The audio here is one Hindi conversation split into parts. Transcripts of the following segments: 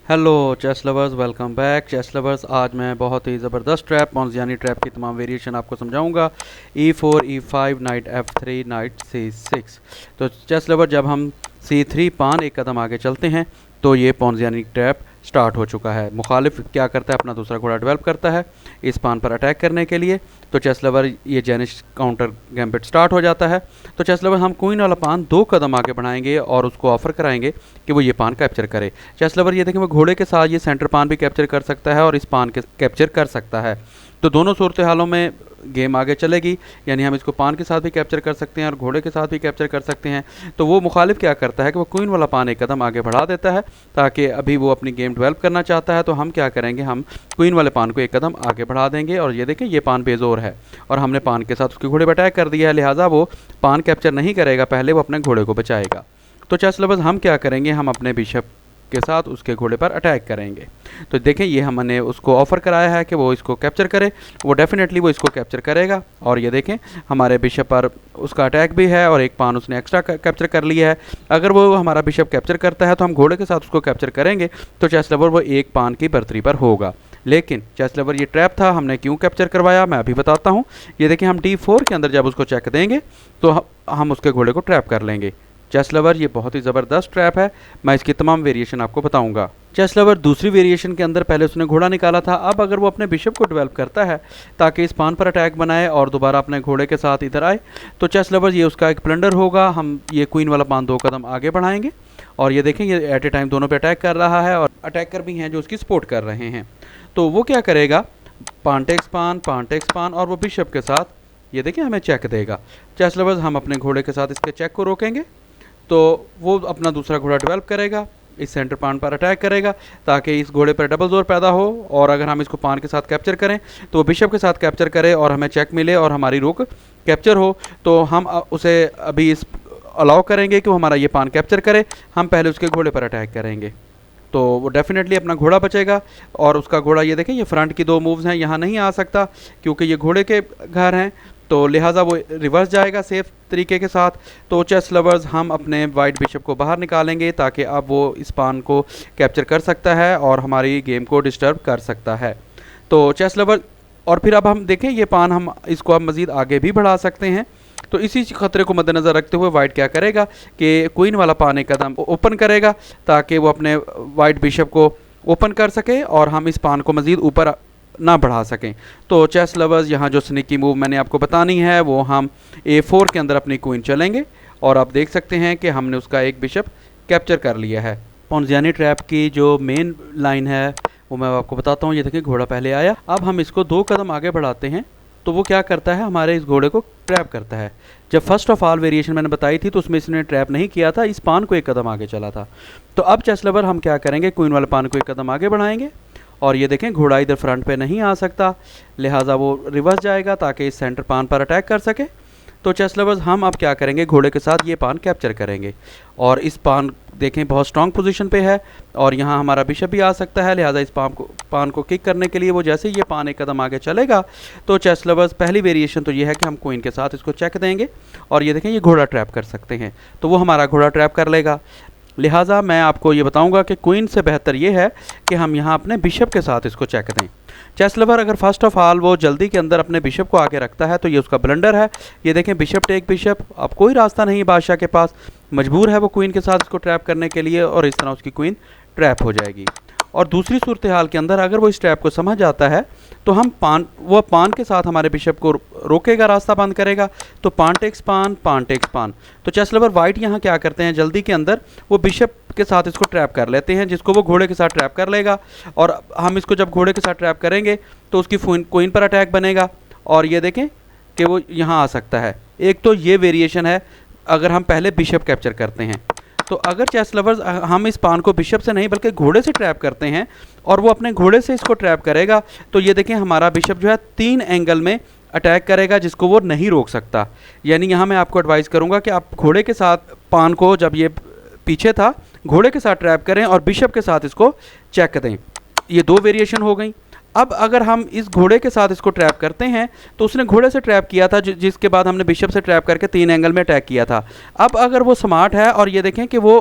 Hello chess lovers, welcome back chess lovers. आज मैं बहुत ही ज़बरदस्त ट्रैप पॉन्जियानी ट्रैप की तमाम वेरिएशन आपको समझाऊंगा। E4 E5 night F3 night C6। तो चेस लवर, जब हम C3 पान एक कदम आगे चलते हैं तो ये पॉन्जियानी ट्रैप स्टार्ट हो चुका है। मुखालिफ क्या करता है, अपना दूसरा घोड़ा डेवलप करता है इस पान पर अटैक करने के लिए। तो चेस लवर, ये जेनिश काउंटर गैम्बिट स्टार्ट हो जाता है। तो चेस लवर, हम क्वीन वाला पान 2 कदम आगे बढ़ाएंगे और उसको ऑफर कराएंगे कि वो ये पान कैप्चर करे। चेस लवर, ये देखें, वो घोड़े के साथ ये सेंटर पान भी कैप्चर कर सकता है और इस पान के कैप्चर कर सकता है। तो दोनों सूरत हालों में गेम आगे चलेगी, यानी हम इसको पान के साथ भी कैप्चर कर सकते हैं और घोड़े के साथ भी कैप्चर कर सकते हैं। तो वो मुखालिफ क्या करता है कि वो क्वीन वाला पान एक कदम आगे बढ़ा देता है, ताकि अभी वो अपनी गेम डेवलप करना चाहता है। तो हम क्या करेंगे, हम क्वीन वाले पान को एक कदम आगे बढ़ा देंगे और ये देखें, ये पान बेजोर है और हमने पान के साथ उसके घोड़े पर अटैक कर दिया है, लिहाजा वो पान कैप्चर नहीं करेगा, पहले वो अपने घोड़े को बचाएगा। तो चेस लवर्स, हम क्या करेंगे, हम अपने बिशप के साथ उसके घोड़े पर अटैक करेंगे। तो देखें, ये हमने उसको ऑफ़र कराया है कि वो इसको कैप्चर करे, वो डेफिनेटली वो इसको कैप्चर करेगा। और ये देखें, हमारे बिशप पर उसका अटैक भी है और एक पान उसने एक्स्ट्रा कैप्चर कर लिया है। अगर वो हमारा बिशप कैप्चर करता है तो हम घोड़े के साथ उसको कैप्चर करेंगे, तो चेस लवर वो एक पान की बर्तरी पर होगा। लेकिन चेस लवर, ये ट्रैप था, हमने क्यों कैप्चर करवाया मैं अभी बताता हूँ। ये देखिए, हम D4 के अंदर जब उसको चेक देंगे तो हम उसके घोड़े को ट्रैप कर लेंगे। चेस लवर, ये बहुत ही ज़बरदस्त ट्रैप है, मैं इसकी तमाम वेरिएशन आपको बताऊंगा। चेस लवर, दूसरी वेरिएशन के अंदर पहले उसने घोड़ा निकाला था, अब अगर वो अपने बिशप को डेवलप करता है ताकि इस पान पर अटैक बनाए और दोबारा अपने घोड़े के साथ इधर आए, तो चेस लवर, ये उसका एक प्लंडर होगा। हम ये क्वीन वाला पान 2 कदम आगे बढ़ाएंगे और ये देखें, ये एट ए टाइम दोनों पे अटैक कर रहा है और अटैकर भी हैं जो उसकी सपोर्ट कर रहे हैं। तो वो क्या करेगा, पान टेक्स पान और वो बिशप के साथ ये देखें हमें चेक देगा। चेस लवर्स, हम अपने घोड़े के साथ इसके चेक को रोकेंगे तो वो अपना दूसरा घोड़ा डेवलप करेगा, इस सेंटर पान पर अटैक करेगा ताकि इस घोड़े पर डबल जोर पैदा हो। और अगर हम इसको पान के साथ कैप्चर करें तो वो बिशप के साथ कैप्चर करे और हमें चेक मिले और हमारी रुक कैप्चर हो, तो हम उसे अभी इस अलाउ करेंगे कि वो हमारा ये पान कैप्चर करे। हम पहले उसके घोड़े पर अटैक करेंगे तो वो डेफिनेटली अपना घोड़ा बचेगा और उसका घोड़ा, ये देखें, ये फ्रंट की 2 मूव्स हैं, यहाँ नहीं आ सकता क्योंकि ये घोड़े के घर हैं, तो लिहाजा वो रिवर्स जाएगा सेफ तरीके के साथ। तो चेस लवर्स, हम अपने वाइट बिशप को बाहर निकालेंगे ताकि अब वो इस पान को कैप्चर कर सकता है और हमारी गेम को डिस्टर्ब कर सकता है। तो चेस लवर, और फिर अब हम देखें, ये पान हम इसको अब मज़ीद आगे भी बढ़ा सकते हैं। तो इसी ख़तरे को मद्देनज़र रखते हुए वाइट क्या करेगा कि क्वीन वाला पान एक कदम ओपन करेगा ताकि वो अपने वाइट बिशप को ओपन कर सके और हम इस पान को मज़ीद ऊपर ना बढ़ा सकें। तो चेस लवर्स, यहाँ जो स्निकी मूव मैंने आपको बतानी है वो हम A4 के अंदर अपनी क्वीन चलेंगे और आप देख सकते हैं कि हमने उसका एक बिशप कैप्चर कर लिया है। पॉन्जियानी ट्रैप की जो मेन लाइन है वो मैं आपको बताता हूँ। ये देखिए, घोड़ा पहले आया, अब हम इसको 2 कदम आगे बढ़ाते हैं तो वो क्या करता है, हमारे इस घोड़े को ट्रैप करता है। जब फर्स्ट ऑफ ऑल वेरिएशन मैंने बताई थी तो उसमें इसने ट्रैप नहीं किया था, इस पान को एक कदम आगे चला था। तो अब चेस लवर, हम क्या करेंगे, क्वीन वाले पान को एक कदम आगे बढ़ाएंगे और ये देखें, घोड़ा इधर फ्रंट पे नहीं आ सकता, लिहाजा वो रिवर्स जाएगा ताकि इस सेंटर पान पर अटैक कर सके। तो चेस लवर्स, हम अब क्या करेंगे, घोड़े के साथ ये पान कैप्चर करेंगे और इस पान देखें बहुत स्ट्रॉन्ग पोजीशन पे है और यहाँ हमारा बिशप भी आ सकता है, लिहाजा इस पान को किक करने के लिए वो जैसे ये पान एक कदम आगे चलेगा तो चेस लवर्स, पहली वेरिएशन तो ये है कि हम क्वीन के साथ इसको चेक देंगे और ये देखें, ये घोड़ा ट्रैप कर सकते हैं, तो वो हमारा घोड़ा ट्रैप कर लेगा। लिहाजा मैं आपको ये बताऊंगा कि क्वीन से बेहतर ये है कि हम यहाँ अपने बिशप के साथ इसको चेक दें। चेस लवर, अगर फर्स्ट ऑफ ऑल वो जल्दी के अंदर अपने बिशप को आगे रखता है तो ये उसका ब्लंडर है। ये देखें, बिशप टेक बिशप, अब कोई रास्ता नहीं बादशाह के पास, मजबूर है वो क्वीन के साथ इसको ट्रैप करने के लिए और इस तरह उसकी क्वीन ट्रैप हो जाएगी। और दूसरी सूरत हाल के अंदर अगर वो इस ट्रैप को समझ जाता है तो हम वो पान के साथ हमारे बिशप को रोकेगा, रास्ता बंद करेगा। तो पान टेक्स पान। तो चेस लवर, वाइट यहाँ क्या करते हैं, जल्दी के अंदर वो बिशप के साथ इसको ट्रैप कर लेते हैं, जिसको वो घोड़े के साथ ट्रैप कर लेगा और हम इसको जब घोड़े के साथ ट्रैप करेंगे तो उसकी क्वीन पर अटैक बनेगा और ये देखें कि वो यहाँ आ सकता है। एक तो ये वेरिएशन है अगर हम पहले बिशप कैप्चर करते हैं। तो अगर चेस लवर्स, हम इस पान को बिशप से नहीं बल्कि घोड़े से ट्रैप करते हैं और वो अपने घोड़े से इसको ट्रैप करेगा तो ये देखें, हमारा बिशप जो है 3 एंगल में अटैक करेगा जिसको वो नहीं रोक सकता। यानी यहाँ मैं आपको एडवाइस करूँगा कि आप घोड़े के साथ पान को, जब ये पीछे था, घोड़े के साथ ट्रैप करें और बिशप के साथ इसको चेक दें। ये 2 वेरिएशन हो गई। अब अगर हम इस घोड़े के साथ इसको ट्रैप करते हैं तो उसने घोड़े से ट्रैप किया था, जिसके बाद हमने बिशप से ट्रैप करके 3 एंगल में अटैक किया था। अब अगर वो स्मार्ट है और ये देखें कि वो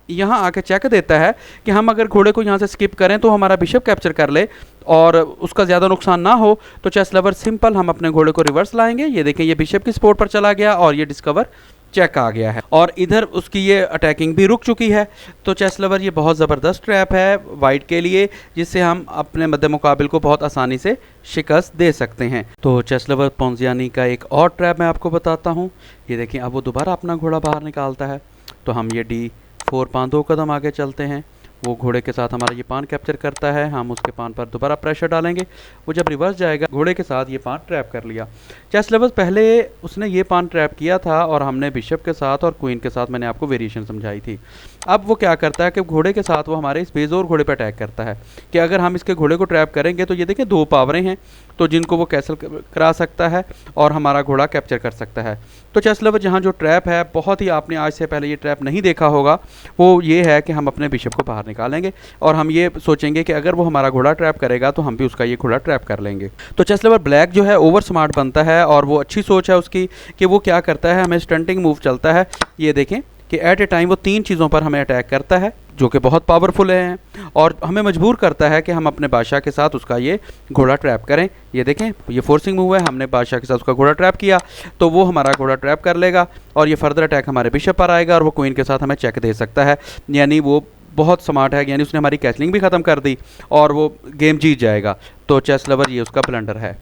यहाँ आके चेक देता है कि हम अगर घोड़े को यहाँ से स्किप करें तो हमारा बिशप कैप्चर कर ले और उसका ज़्यादा नुकसान ना हो, तो चेस लवर सिंपल हम अपने घोड़े को रिवर्स लाएंगे। ये देखें ये बिशप की सपोर्ट पर चला गया और ये डिस्कवर चेक आ गया है और इधर उसकी ये अटैकिंग भी रुक चुकी है। तो चेस लवर ये बहुत ज़बरदस्त ट्रैप है वाइट के लिए, जिससे हम अपने मद्दे मुकाबिल को बहुत आसानी से शिकस्त दे सकते हैं। तो चेस लवर पोंजियानी का एक और ट्रैप मैं आपको बताता हूँ। ये देखिए अब वो दोबारा अपना घोड़ा बाहर निकालता है, तो हम ये D4 पान 2 कदम आगे चलते हैं। वो घोड़े के साथ हमारा ये पान कैप्चर करता है, हम उसके पान पर दोबारा प्रेशर डालेंगे। वो जब रिवर्स जाएगा घोड़े के साथ ये पान ट्रैप कर लिया। चेस लवर्स पहले उसने ये पान ट्रैप किया था और हमने बिशप के साथ और क्वीन के साथ मैंने आपको वेरिएशन समझाई थी। अब वो क्या करता है कि घोड़े के साथ वो हमारे इस बेजोर घोड़े पर अटैक करता है कि अगर हम इसके घोड़े को ट्रैप करेंगे तो ये देखिए 2 पावरें हैं, तो जिनको वो कैसल करा सकता है और हमारा घोड़ा कैप्चर कर सकता है। तो चेस लवर जहाँ जो ट्रैप है, बहुत ही आपने आज से पहले ये ट्रैप नहीं देखा होगा, वो ये है कि हम अपने बिशप को बाहर निकालेंगे और हम ये सोचेंगे कि अगर वो हमारा घोड़ा ट्रैप करेगा तो हम भी उसका ये घोड़ा ट्रैप कर लेंगे। तो चेस लवर ब्लैक जो है ओवर स्मार्ट बनता है और वो अच्छी सोच है उसकी कि वो क्या करता है, हमें स्टंटिंग मूव चलता है। ये देखें कि एट ए टाइम वो 3 चीज़ों पर हमें अटैक करता है जो कि बहुत पावरफुल हैं और हमें मजबूर करता है कि हम अपने बादशाह के साथ उसका ये घोड़ा ट्रैप करें। ये देखें ये फोर्सिंग मूव है, हमने बादशाह के साथ उसका घोड़ा ट्रैप किया तो वो हमारा घोड़ा ट्रैप कर लेगा और ये फर्दर अटैक हमारे बिशप पर आएगा और वो क्वीन के साथ हमें चेक दे सकता है। यानी वो बहुत स्मार्ट है, यानी उसने हमारी कैसलिंग भी ख़त्म कर दी और वो गेम जीत जाएगा। तो चेस लवर ये उसका ब्लंडर है।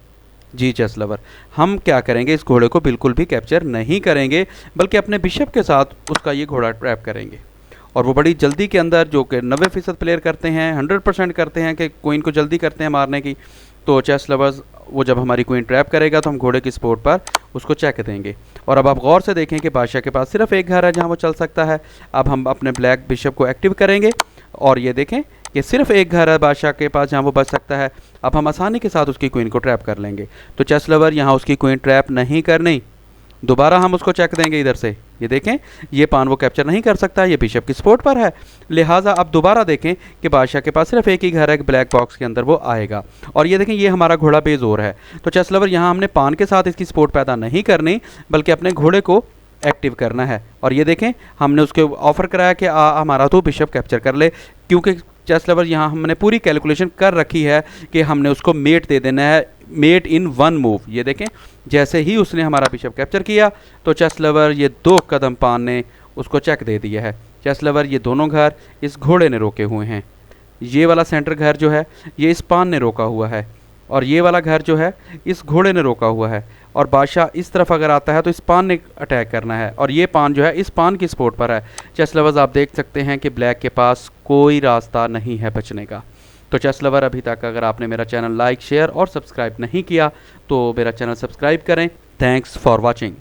जी चेस लवर हम क्या करेंगे, इस घोड़े को बिल्कुल भी कैप्चर नहीं करेंगे बल्कि अपने बिशप के साथ उसका ये घोड़ा ट्रैप करेंगे और वो बड़ी जल्दी के अंदर, जो कि 90% प्लेयर करते हैं, 100% करते हैं कि क्वीन को जल्दी करते हैं मारने की। तो चेस लवर्स वो जब हमारी क्वीन ट्रैप करेगा तो हम घोड़े की सपोर्ट पर उसको चेक देंगे। और अब आप गौर से देखें कि बादशाह के पास सिर्फ एक घर है जहाँ वो चल सकता है। अब हम अपने ब्लैक बिशप को एक्टिव करेंगे और ये देखें कि सिर्फ एक घर है बादशाह के पास जहाँ वो बच सकता है। अब हम आसानी के साथ उसकी क्वीन को ट्रैप कर लेंगे। तो चेस लवर यहाँ उसकी क्वीन ट्रैप नहीं करनी, दोबारा हम उसको चेक देंगे इधर से। ये देखें ये पान वो कैप्चर नहीं कर सकता, ये बिशप की सपोर्ट पर है, लिहाजा अब दोबारा देखें कि बादशाह के पास सिर्फ एक ही घर है, एक ब्लैक बॉक्स के अंदर वो आएगा। और ये देखें ये हमारा घोड़ा बेजोर है। तो चेस लवर यहाँ हमने पान के साथ इसकी सपोर्ट पैदा नहीं करनी बल्कि अपने घोड़े को एक्टिव करना है। और ये देखें हमने उसके ऑफर कराया कि हमारा तो बिशप कैप्चर कर ले, क्योंकि चेस लवर यहाँ हमने पूरी कैलकुलेशन कर रखी है कि हमने उसको मेट दे देना है, मेट इन 1 मूव। ये देखें जैसे ही उसने हमारा बिशप कैप्चर किया तो चेस लवर ये 2 कदम पान ने उसको चेक दे दिया है। चेस लवर ये दोनों घर इस घोड़े ने रोके हुए हैं। ये वाला सेंटर घर जो है ये इस पान ने रोका हुआ है और ये वाला घर जो है इस घोड़े ने रोका हुआ है। और बादशाह इस तरफ अगर आता है तो इस पान ने अटैक करना है और ये पान जो है इस पान की सपोर्ट पर है। चेस लवर्स आप देख सकते हैं कि ब्लैक के पास कोई रास्ता नहीं है बचने का। तो चेस लवर अभी तक अगर आपने मेरा चैनल लाइक शेयर और सब्सक्राइब नहीं किया तो मेरा चैनल सब्सक्राइब करें। Thanks for watching.